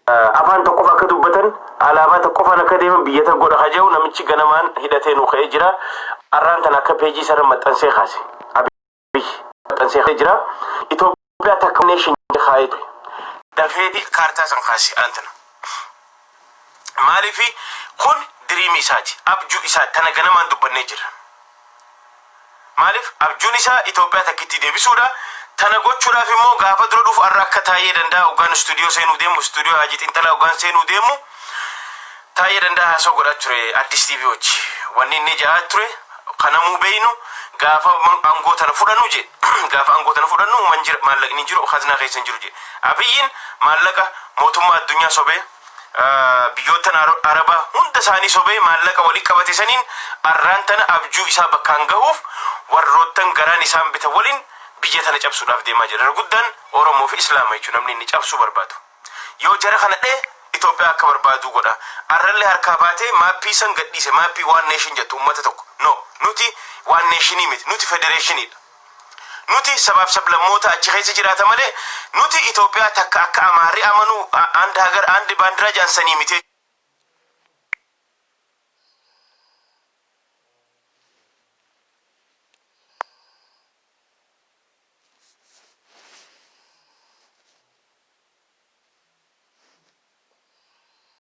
afaan tokko akka dubbatan alaabaa tokko fana akka deeman biyyata godha hajeewu namichi ganamaan hidhatee nu ka'ee jira arraan tan akka peejii sarra maxxansee kaase abiy maxxansee jira Itoophiyaa takka nation khaayit dafeeti kaartaa san kaase antana maalifi kun dream isaati abjuu isaa tana ganamaan dubbannee jira maalif abjuun isaa Itoophiyaa takkitti deebisuudha tana gochuudhaaf immoo gaafa dura dhufu arra akka taayee danda'a ogaan studio seenuu deemu studio Hajii Xinxalaa ogaan seenuu deemu taayee danda'a haasoo godhaa ture Addis TV wajji wanni inni jaa ture kanamuu beeynu gaafa aangoo tana fudhannu je gaafa aangoo tana fudhannu maallaqni jiru khazna keessan jiru je abiyyin maallaqa mootummaa addunyaa sobee biyyoota arabaa hunda isaanii sobee maallaqa walii qabate saniin arraan tana abjuu isaa bakkaan gahuuf warroottan garaan isaan bita waliin biyya tana cabsuudhaaf deemaa jira guddaan Oromoo fi Islaama jechuun namni inni cabsuu barbaadu yoo jara kana dhee Itoophiyaa akka barbaadu godha arrallee harkaa baatee maappii san gadhiise maappii one nation jettu ummata tokko no nuti one nationii miti nuti federationiidha nuti sabab sablammoota achi keessa jiraata malee nuti Itoophiyaa takka akka Amaarri amanu and hagar and bandira jaansanii miti